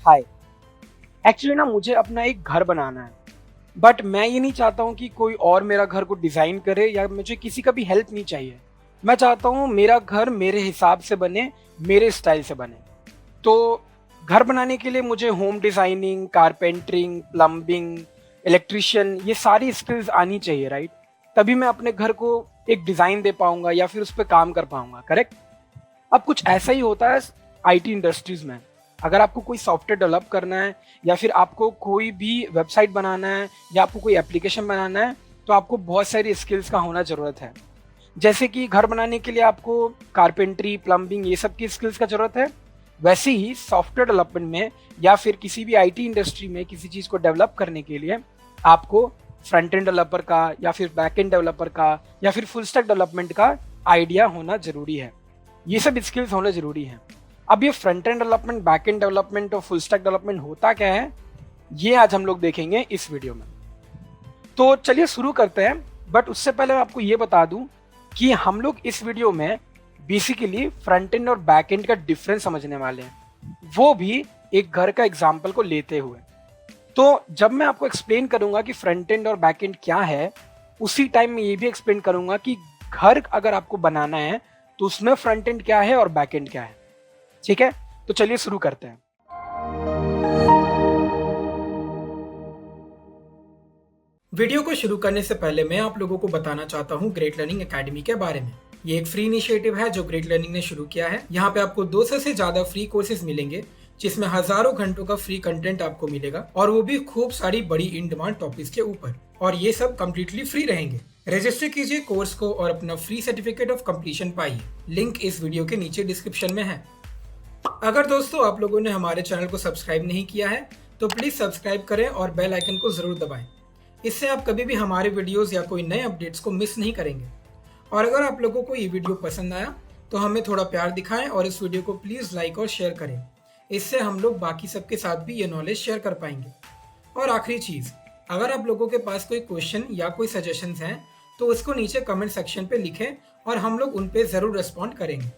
हाय। Actually ना मुझे अपना एक घर बनाना है, बट मैं ये नहीं चाहता हूँ कि कोई और मेरा घर को डिज़ाइन करे या मुझे किसी का भी हेल्प नहीं चाहिए। मैं चाहता हूँ मेरा घर मेरे हिसाब से बने, मेरे स्टाइल से बने। तो घर बनाने के लिए मुझे home designing, carpentering, plumbing, electrician ये सारी स्किल्स आनी चाहिए, राइट? तभी मैं अपने घर को एक डिज़ाइन दे पाऊंगा या फिर उस पर काम कर पाऊंगा, करेक्ट? अब कुछ ऐसा ही होता है आईटी इंडस्ट्रीज में। अगर आपको कोई सॉफ्टवेयर डेवलप करना है या फिर आपको कोई भी वेबसाइट बनाना है या आपको कोई एप्लीकेशन बनाना है, तो आपको बहुत सारी स्किल्स का होना ज़रूरत है। जैसे कि घर बनाने के लिए आपको कारपेंट्री, प्लम्बिंग ये सब की स्किल्स का ज़रूरत है, वैसे ही सॉफ्टवेयर डेवलपमेंट में या फिर किसी भी आईटी इंडस्ट्री में किसी चीज़ को डेवलप करने के लिए आपको फ्रंट एंड डेवलपर का या फिर बैक एंड डेवलपर का या फिर फुल स्टैक डेवलपमेंट का आइडिया होना ज़रूरी है। ये सब स्किल्स होना ज़रूरी है। अब ये front end development, back and development और फुल स्टैक डेवलपमेंट होता क्या है, ये आज हम लोग देखेंगे इस वीडियो में। तो चलिए शुरू करते हैं, बट उससे पहले मैं आपको ये बता दूं कि हम लोग इस वीडियो में बेसिकली फ्रंट एंड और बैक एंड का डिफरेंस समझने वाले हैं, वो भी एक घर का एग्जाम्पल को लेते हुए। तो जब मैं आपको एक्सप्लेन करूंगा कि फ्रंट एंड और बैक एंड क्या है, उसी टाइम में ये भी एक्सप्लेन करूंगा कि घर अगर आपको बनाना है तो उसमें फ्रंट एंड क्या है और बैक एंड क्या है। ठीक है, तो चलिए शुरू करते हैं। वीडियो को शुरू करने से पहले मैं आप लोगों को बताना चाहता हूँ ग्रेट लर्निंग एकेडमी के बारे में। ये एक फ्री इनिशिएटिव है जो ग्रेट लर्निंग ने शुरू किया है। यहाँ पे आपको 200 से ज्यादा फ्री कोर्सेज मिलेंगे, जिसमें हजारों घंटों का फ्री कंटेंट आपको मिलेगा, और वो भी खूब सारी बड़ी इन डिमांड टॉपिक्स के ऊपर, और ये सब कम्प्लीटली फ्री रहेंगे। रजिस्टर कीजिए कोर्स को और अपना फ्री सर्टिफिकेट ऑफ कंप्लीशन पाइए। लिंक इस वीडियो के नीचे डिस्क्रिप्शन में है। अगर दोस्तों आप लोगों ने हमारे चैनल को सब्सक्राइब नहीं किया है तो प्लीज सब्सक्राइब करें और बेल आइकन को जरूर दबाएं। इससे आप कभी भी हमारे वीडियोस या कोई नए अपडेट्स को मिस नहीं करेंगे। और अगर आप लोगों को ये वीडियो पसंद आया तो हमें थोड़ा प्यार दिखाएं और इस वीडियो को प्लीज लाइक और शेयर करें। इससे हम लोग बाकी सबके साथ भी ये नॉलेज शेयर कर पाएंगे। और आखिरी चीज, अगर आप लोगों के पास कोई क्वेश्चन या कोई सजेशंस हैं तो उसको नीचे कमेंट सेक्शन पे लिखें और हम लोग उन पे जरूर रिस्पॉन्ड करेंगे।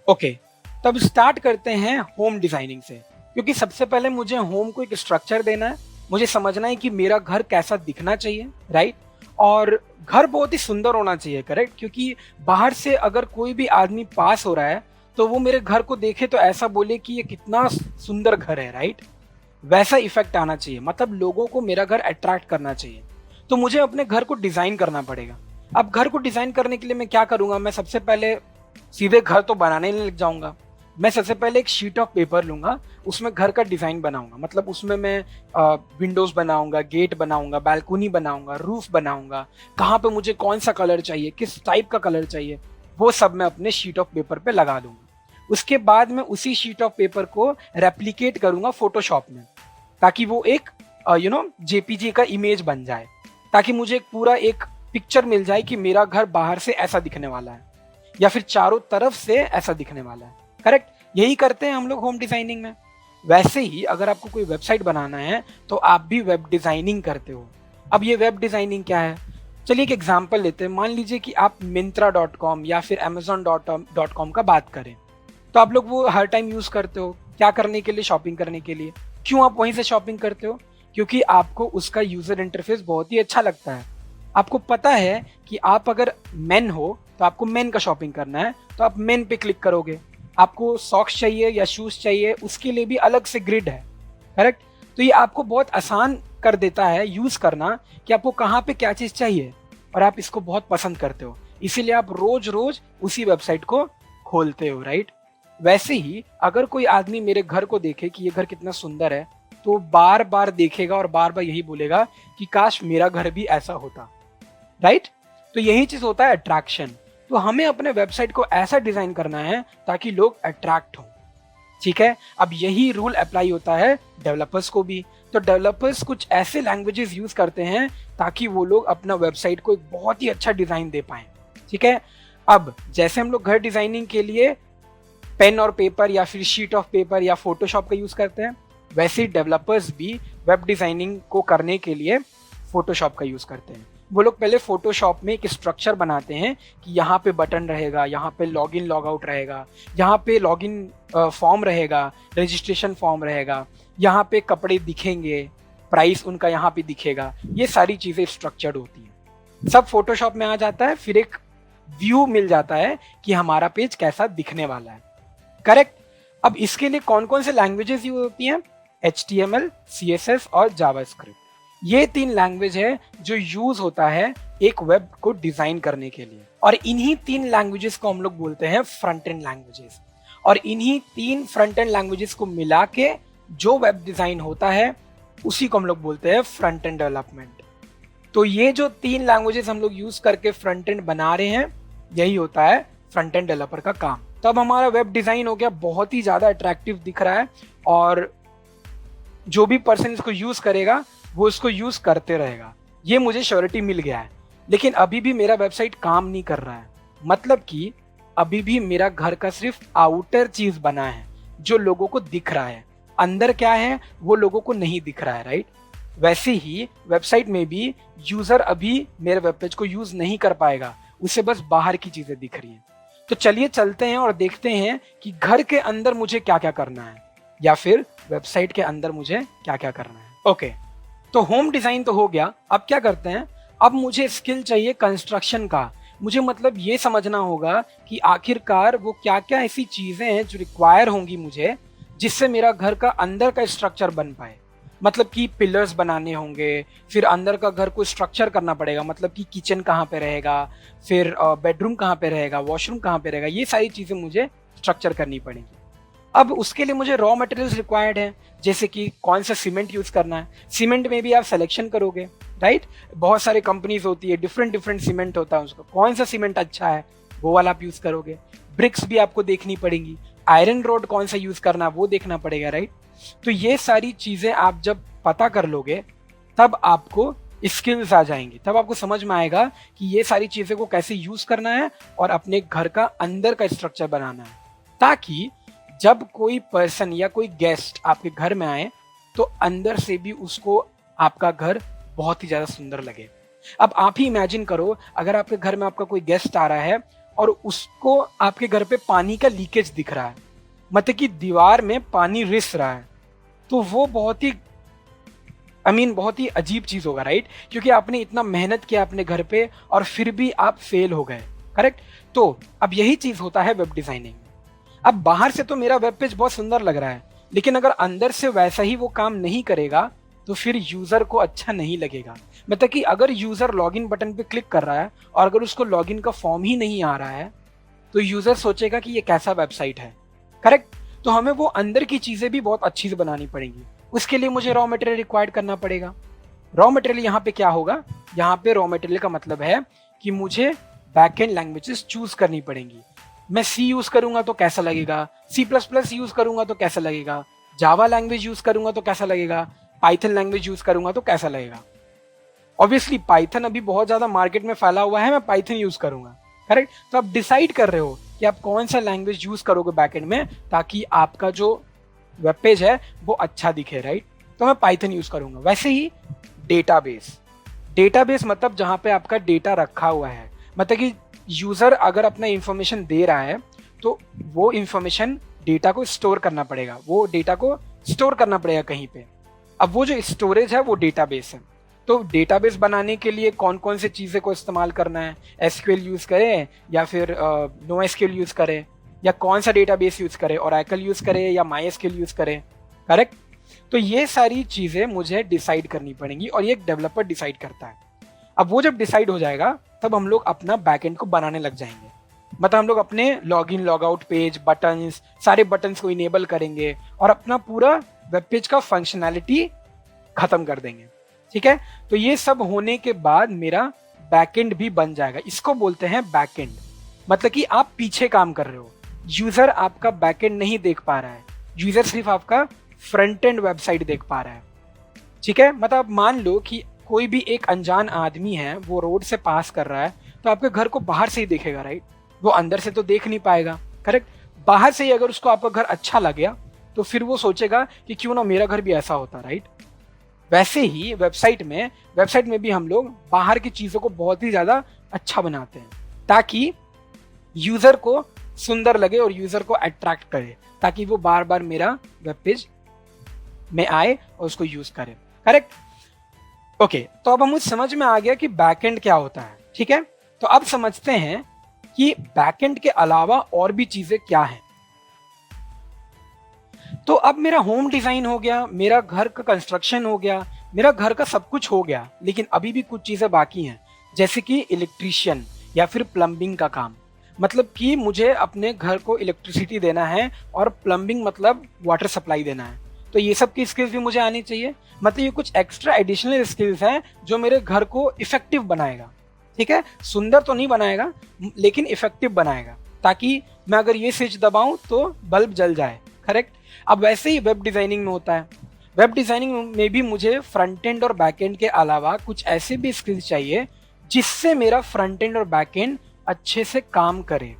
ओके, तब स्टार्ट करते हैं होम डिजाइनिंग से, क्योंकि सबसे पहले मुझे होम को एक स्ट्रक्चर देना है। मुझे समझना है कि मेरा घर कैसा दिखना चाहिए, राइट? और घर बहुत ही सुंदर होना चाहिए, करेक्ट? क्योंकि बाहर से अगर कोई भी आदमी पास हो रहा है तो वो मेरे घर को देखे तो ऐसा बोले कि ये कितना सुंदर घर है, राइट? वैसा इफेक्ट आना चाहिए, मतलब लोगों को मेरा घर अट्रैक्ट करना चाहिए। तो मुझे अपने घर को डिजाइन करना पड़ेगा। अब घर को डिजाइन करने के लिए मैं क्या करूंगा, मैं सबसे पहले सीधे घर तो बनाने नहीं लग जाऊंगा। मैं सबसे पहले एक शीट ऑफ पेपर लूंगा, उसमें घर का डिजाइन बनाऊंगा। मतलब उसमें मैं विंडोज बनाऊंगा, गेट बनाऊंगा, बालकनी बनाऊंगा, रूफ बनाऊंगा, कहाँ पे मुझे कौन सा कलर चाहिए, किस टाइप का कलर चाहिए, वो सब मैं अपने शीट ऑफ पेपर पे लगा दूंगा। उसके बाद मैं उसी शीट ऑफ पेपर को रेप्लिकेट करूंगा फोटोशॉप में, ताकि वो एक जेपीजी का इमेज बन जाए, ताकि मुझे पूरा एक पिक्चर मिल जाए कि मेरा घर बाहर से ऐसा दिखने वाला है या फिर चारों तरफ से ऐसा दिखने वाला है, करेक्ट? यही करते हैं हम लोग होम डिजाइनिंग में। वैसे ही अगर आपको कोई वेबसाइट बनाना है तो आप भी वेब डिजाइनिंग करते हो। अब ये वेब डिजाइनिंग क्या है, चलिए एक एग्जांपल लेते हैं। मान लीजिए कि आप Myntra.com या फिर Amazon.com का बात करें, तो आप लोग वो हर टाइम यूज करते हो। क्या करने के लिए? शॉपिंग करने के लिए। क्यों आप वहीं से शॉपिंग करते हो? क्योंकि आपको उसका यूजर इंटरफेस बहुत ही अच्छा लगता है। आपको पता है कि आप अगर मेन हो तो आपको मेन का शॉपिंग करना है, तो आप मेन पे क्लिक करोगे। आपको सॉक्स चाहिए या शूज चाहिए, उसके लिए भी अलग से ग्रिड है, करेक्ट? तो ये आपको बहुत आसान कर देता है यूज करना कि आपको कहाँ पे क्या चीज चाहिए, और आप इसको बहुत पसंद करते हो, इसीलिए आप रोज रोज उसी वेबसाइट को खोलते हो, राइट? वैसे ही अगर कोई आदमी मेरे घर को देखे कि ये घर कितना सुंदर है, तो बार बार देखेगा और बार बार यही बोलेगा कि काश मेरा घर भी ऐसा होता, राइट? तो यही चीज होता है अट्रैक्शन। तो हमें अपने वेबसाइट को ऐसा डिजाइन करना है ताकि लोग अट्रैक्ट हों, ठीक है? अब यही रूल अप्लाई होता है डेवलपर्स को भी। तो डेवलपर्स कुछ ऐसे लैंग्वेजेस यूज करते हैं ताकि वो लोग अपना वेबसाइट को एक बहुत ही अच्छा डिजाइन दे पाएं, ठीक है? अब जैसे हम लोग घर डिजाइनिंग के लिए पेन और पेपर या फिर शीट ऑफ पेपर या फोटोशॉप का यूज करते हैं, वैसे ही डेवलपर्स भी वेब डिजाइनिंग को करने के लिए फोटोशॉप का यूज करते हैं। वो लोग पहले फोटोशॉप में एक स्ट्रक्चर बनाते हैं कि यहाँ पे बटन रहेगा, यहाँ पे लॉगिन लॉग आउट रहेगा, यहाँ पे लॉगिन फॉर्म रहेगा, रजिस्ट्रेशन फॉर्म रहेगा, यहाँ पे कपड़े दिखेंगे, प्राइस उनका यहाँ पे दिखेगा। ये सारी चीज़ें स्ट्रक्चर्ड होती हैं, सब फोटोशॉप में आ जाता है। फिर एक व्यू मिल जाता है कि हमारा पेज कैसा दिखने वाला है। करेक्ट। अब इसके लिए कौन कौन से लैंग्वेजेस यूज होती हैं? HTML, CSS और जावास्क्रिप्ट। ये 3 लैंग्वेज है जो यूज होता है एक वेब को डिजाइन करने के लिए, और इन्हीं 3 लैंग्वेजेस को हम लोग बोलते हैं फ्रंट एंड लैंग्वेजेस। और इन्हीं 3 फ्रंट एंड लैंग्वेजेस को मिला के जो वेब डिजाइन होता है उसी को हम लोग बोलते हैं फ्रंट एंड डेवलपमेंट। तो ये जो 3 लैंग्वेजेस हम लोग यूज करके फ्रंट एंड बना रहे हैं, यही होता है फ्रंट एंड डेवलपर का काम। तब हमारा वेब डिजाइन हो गया, बहुत ही ज्यादा अट्रैक्टिव दिख रहा है, और जो भी पर्सन इसको यूज करेगा वो इसको यूज करते रहेगा, ये मुझे श्योरिटी मिल गया है। लेकिन अभी भी मेरा वेबसाइट काम नहीं कर रहा है, मतलब कि अभी भी मेरा घर का सिर्फ आउटर चीज बना है जो लोगों को दिख रहा है, अंदर क्या है वो लोगों को नहीं दिख रहा है, राइट। वैसे ही वेबसाइट में भी यूजर अभी मेरे वेब पेज को यूज नहीं कर पाएगा, उसे बस बाहर की चीजें दिख रही हैं। तो चलिए चलते हैं और देखते हैं कि घर के अंदर मुझे क्या क्या करना है, या फिर वेबसाइट के अंदर मुझे क्या क्या करना है। ओके, तो होम डिजाइन तो हो गया। अब क्या करते हैं, अब मुझे स्किल चाहिए कंस्ट्रक्शन का। मुझे मतलब ये समझना होगा कि आखिरकार वो क्या क्या ऐसी चीजें हैं जो रिक्वायर होंगी मुझे, जिससे मेरा घर का अंदर का स्ट्रक्चर बन पाए। मतलब कि पिलर्स बनाने होंगे, फिर अंदर का घर को स्ट्रक्चर करना पड़ेगा, मतलब कि किचन कहाँ पे रहेगा, फिर बेडरूम कहाँ पे रहेगा, वॉशरूम कहाँ पे रहेगा, ये सारी चीजें मुझे स्ट्रक्चर करनी पड़ेंगी। अब उसके लिए मुझे रॉ मटेरियल्स रिक्वायर्ड है, जैसे कि कौन सा सीमेंट यूज करना है। सीमेंट में भी आप सिलेक्शन करोगे, राइट। बहुत सारे कंपनीज होती है, डिफरेंट डिफरेंट सीमेंट होता है, उसका कौन सा सीमेंट अच्छा है वो वाला आप यूज करोगे। ब्रिक्स भी आपको देखनी पड़ेंगी, आयरन रोड कौन सा यूज करना है वो देखना पड़ेगा, राइट। तो ये सारी चीजें आप जब पता कर लोगे तब आपको स्किल्स आ जाएंगी, तब आपको समझ में आएगा कि ये सारी चीजें को कैसे यूज करना है और अपने घर का अंदर का स्ट्रक्चर बनाना है, ताकि जब कोई पर्सन या कोई गेस्ट आपके घर में आए तो अंदर से भी उसको आपका घर बहुत ही ज्यादा सुंदर लगे। अब आप ही इमेजिन करो, अगर आपके घर में आपका कोई गेस्ट आ रहा है और उसको आपके घर पे पानी का लीकेज दिख रहा है, मतलब कि दीवार में पानी रिस रहा है, तो वो बहुत ही बहुत ही अजीब चीज होगा, राइट। क्योंकि आपने इतना मेहनत किया अपने घर पे और फिर भी आप फेल हो गए, करेक्ट। तो अब यही चीज होता है वेब डिजाइनिंग। अब बाहर से तो मेरा वेब पेज बहुत सुंदर लग रहा है, लेकिन अगर अंदर से वैसा ही वो काम नहीं करेगा तो फिर यूजर को अच्छा नहीं लगेगा। मतलब कि अगर यूजर लॉगिन बटन पे क्लिक कर रहा है और अगर उसको लॉगिन का फॉर्म ही नहीं आ रहा है तो यूजर सोचेगा कि ये कैसा वेबसाइट है, करेक्ट। तो हमें वो अंदर की चीजें भी बहुत अच्छी से बनानी पड़ेंगी। उसके लिए मुझे रॉ मटेरियल रिक्वायर्ड करना पड़ेगा। रॉ मटेरियल यहाँ पे क्या होगा, यहाँ पे रॉ मटेरियल का मतलब है कि मुझे बैकएंड लैंग्वेजेस चूज करनी पड़ेंगी। मैं C यूज करूंगा तो कैसा लगेगा, C++ यूज करूंगा तो कैसा लगेगा, जावा लैंग्वेज यूज करूंगा तो कैसा लगेगा, पाइथन लैंग्वेज यूज करूंगा तो कैसा लगेगा। ऑब्वियसली पाइथन अभी बहुत ज्यादा मार्केट में फैला हुआ है, मैं पाइथन यूज करूंगा, करेक्ट। तो आप डिसाइड कर रहे हो कि आप कौन सा लैंग्वेज यूज करोगे बैकएंड में, ताकि आपका जो वेब पेज है वो अच्छा दिखे, राइट। तो मैं पाइथन यूज करूंगा। वैसे ही डेटाबेस मतलब जहां पे आपका डेटा रखा हुआ है, मतलब कि यूजर अगर अपना इंफॉर्मेशन दे रहा है तो वो इंफॉर्मेशन डेटा को स्टोर करना पड़ेगा, वो डेटा को स्टोर करना पड़ेगा कहीं पे। अब वो जो स्टोरेज है वो डेटाबेस है। तो डेटाबेस बनाने के लिए कौन कौन से चीज़ें को इस्तेमाल करना है, SQL यूज करें या फिर NoSQL यूज करें, या कौन सा डेटाबेस यूज करें, Oracle यूज करें या MySQL यूज करें, करेक्ट। तो ये सारी चीज़ें मुझे डिसाइड करनी पड़ेंगी और ये एक डेवलपर डिसाइड करता है। अब वो जब डिसाइड हो जाएगा तब हम लोग अपना बैकएंड को बनाने लग जाएंगे। मतलब हम लोग अपने login log out page, buttons, सारे बटन्स को इनेबल करेंगे और अपना पूरा वेब पेज का फंक्शनैलिटी खत्म कर देंगे, ठीक है। तो ये सब होने के बाद मेरा बैकएंड भी बन जाएगा। इसको बोलते हैं बैकएंड। मतलब कि आप पीछे काम कर रहे हो, यूजर आपका बैकएंड नहीं देख पा रहा है, यूजर सिर्फ आपका फ्रंट एंड वेबसाइट देख पा रहा है, ठीक है। मतलब मान लो कि कोई भी एक अनजान आदमी है, वो रोड से पास कर रहा है तो आपके घर को बाहर से ही देखेगा, राइट। वो अंदर से तो देख नहीं पाएगा, करेक्ट। बाहर से ही अगर उसको आपका घर अच्छा लग गया तो फिर वो सोचेगा कि क्यों ना मेरा घर भी ऐसा होता, राइट। वैसे ही वेबसाइट में भी हम लोग बाहर की चीज़ों को बहुत ही ज़्यादा अच्छा बनाते हैं ताकि यूज़र को सुंदर लगे और यूज़र को अट्रैक्ट करे, ताकि वो बार बार मेरा वेब पेज में आए और उसको यूज़ करे। करेक्ट? ओके, तो अब हमें समझ में आ गया कि बैकएंड क्या होता है। ठीक है, तो अब समझते हैं कि बैकएंड के अलावा और भी चीज़ें क्या हैं। तो अब मेरा होम डिज़ाइन हो गया, मेरा घर का कंस्ट्रक्शन हो गया, मेरा घर का सब कुछ हो गया, लेकिन अभी भी कुछ चीज़ें बाकी हैं, जैसे कि इलेक्ट्रीशियन या फिर प्लम्बिंग का काम। मतलब कि मुझे अपने घर को इलेक्ट्रिसिटी देना है और प्लम्बिंग मतलब वाटर सप्लाई देना है। तो ये सब की स्किल्स भी मुझे आनी चाहिए। मतलब ये कुछ एक्स्ट्रा एडिशनल स्किल्स हैं जो मेरे घर को इफेक्टिव बनाएगा। ठीक है, सुंदर तो नहीं बनाएगा लेकिन इफेक्टिव बनाएगा, ताकि मैं अगर ये स्विच दबाऊं तो बल्ब जल जाए। करेक्ट? अब वैसे ही वेब डिज़ाइनिंग में होता है। वेब डिज़ाइनिंग में भी मुझे फ्रंट एंड और बैक एंड के अलावा कुछ ऐसे भी स्किल्स चाहिए जिससे मेरा फ्रंट एंड और बैक एंड अच्छे से काम करे।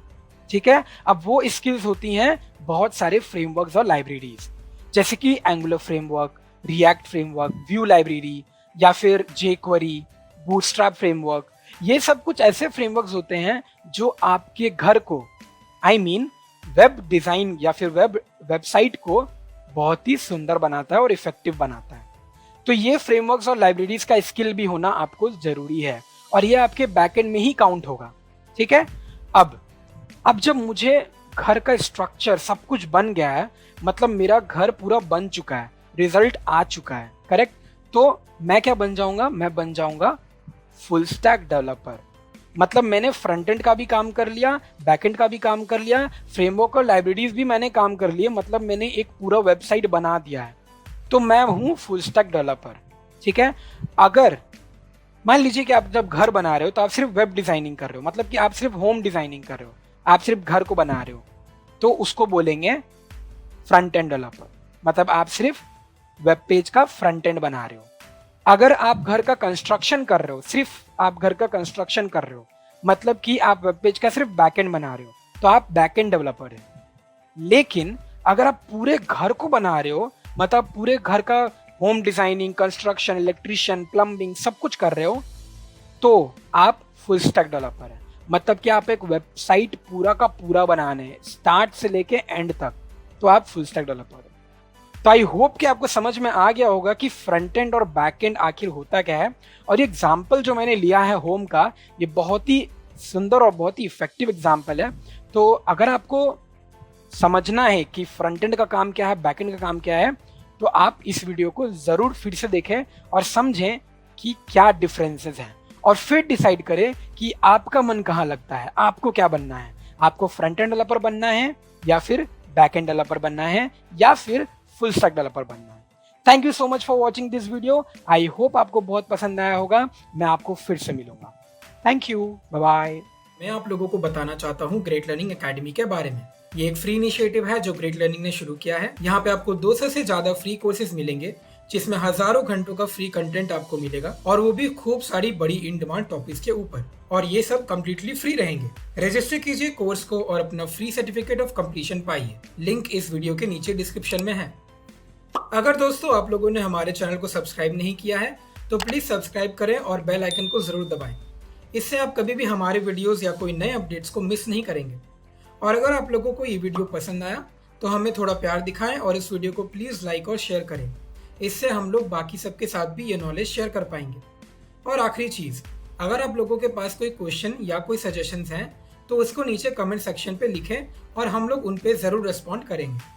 ठीक है, अब वो स्किल्स होती हैं बहुत सारे फ्रेमवर्क्स और लाइब्रेरीज, जैसे कि angular framework, react framework, view library या फिर जेक्वेरी, बूटस्ट्रैप फ्रेमवर्क। ये सब कुछ ऐसे फ्रेमवर्क्स होते हैं जो आपके घर को वेब डिज़ाइन या फिर वेबसाइट को बहुत ही सुंदर बनाता है और इफेक्टिव बनाता है। तो ये फ्रेमवर्क्स और लाइब्रेरीज का स्किल भी होना आपको ज़रूरी है और ये आपके बैकएंड में ही काउंट होगा। ठीक है, अब जब मुझे घर का स्ट्रक्चर सब कुछ बन गया है, मतलब मेरा घर पूरा बन चुका है, रिजल्ट आ चुका है। करेक्ट? तो मैं क्या बन जाऊंगा? मैं बन जाऊंगा फुल स्टैक डेवलपर। मतलब मैंने फ्रंट एंड का भी काम कर लिया, बैक एंड का भी काम कर लिया, फ्रेमवर्क और लाइब्रेरीज भी मैंने काम कर लिए, मतलब मैंने एक पूरा वेबसाइट बना दिया है। तो मैं हूँ फुल स्टैक डेवलपर। ठीक है, अगर मान लीजिए कि आप जब घर बना रहे हो तो आप सिर्फ वेब डिजाइनिंग कर रहे हो, मतलब कि आप सिर्फ होम डिजाइनिंग कर रहे हो, आप सिर्फ घर को बना रहे हो, तो उसको बोलेंगे फ्रंट एंड डेवलपर। मतलब आप सिर्फ वेब पेज का फ्रंट एंड बना रहे हो। अगर आप घर का कंस्ट्रक्शन कर रहे हो, सिर्फ आप घर का कंस्ट्रक्शन कर रहे हो, मतलब कि आप वेब पेज का सिर्फ बैक एंड बना रहे हो, तो आप बैक एंड डेवलपर है। लेकिन अगर आप पूरे घर को बना रहे हो, मतलब पूरे घर का home designing, construction, electrician, plumbing सब कुछ कर रहे हो, तो आप फुल स्टैक डेवलपर है। मतलब कि आप एक वेबसाइट पूरा का पूरा बनाने हैं, स्टार्ट से लेके एंड तक, तो आप फुल स्टैक डेवलपर है। तो आई होप कि आपको समझ में आ गया होगा कि फ्रंट एंड और बैक एंड आखिर होता क्या है। और ये एग्जाम्पल जो मैंने लिया है होम का, ये बहुत ही सुंदर और बहुत ही इफेक्टिव एग्जाम्पल है। तो अगर आपको समझना है कि फ्रंट एंड का काम क्या है, बैक एंड का काम क्या है, तो आप इस वीडियो को ज़रूर फिर से देखें और समझें कि क्या डिफरेंसेस हैं, और फिर डिसाइड करें कि आपका मन कहाँ लगता है, आपको क्या बनना है। आपको फ्रंट एंड डेवलपर बनना है या फिर बैक एंड डेवलपर बनना है या फिर फुल स्टैक डेवलपर बनना है। Thank you so much for watching this video. I hope आपको बहुत पसंद आया होगा। मैं आपको फिर से मिलूंगा। Thank you, bye bye. मैं आप लोगों को बताना चाहता हूँ ग्रेट लर्निंग एकेडमी के बारे में। ये एक फ्री इनिशिएटिव है जो ग्रेट लर्निंग ने शुरू किया है। यहाँ पे आपको 200 से ज्यादा फ्री कोर्सेज मिलेंगे, जिसमें हजारों घंटों का फ्री कंटेंट आपको मिलेगा, और वो भी खूब सारी बड़ी इन डिमांड टॉपिक्स के ऊपर, और ये सब कम्प्लीटली फ्री रहेंगे। रजिस्टर कीजिए कोर्स को और अपना फ्री सर्टिफिकेट ऑफ कंप्लीशन पाइए। लिंक इस वीडियो के नीचे डिस्क्रिप्शन में है। अगर दोस्तों आप लोगों ने हमारे चैनल को सब्सक्राइब नहीं किया है तो प्लीज सब्सक्राइब करें और बेल आइकन को जरूर दबाएं। इससे आप कभी भी हमारे वीडियोस या कोई नए अपडेट्स को मिस नहीं करेंगे। और अगर आप लोगों को ये वीडियो पसंद आया तो हमें थोड़ा प्यार दिखाएं और इस वीडियो को प्लीज लाइक और शेयर करें। इससे हम लोग बाकी सबके साथ भी ये नॉलेज शेयर कर पाएंगे। और आखिरी चीज, अगर आप लोगों के पास कोई क्वेश्चन या कोई सजेशंस हैं तो उसको नीचे कमेंट सेक्शन पे लिखें और हम लोग उन पे जरूर रिस्पॉन्ड करेंगे।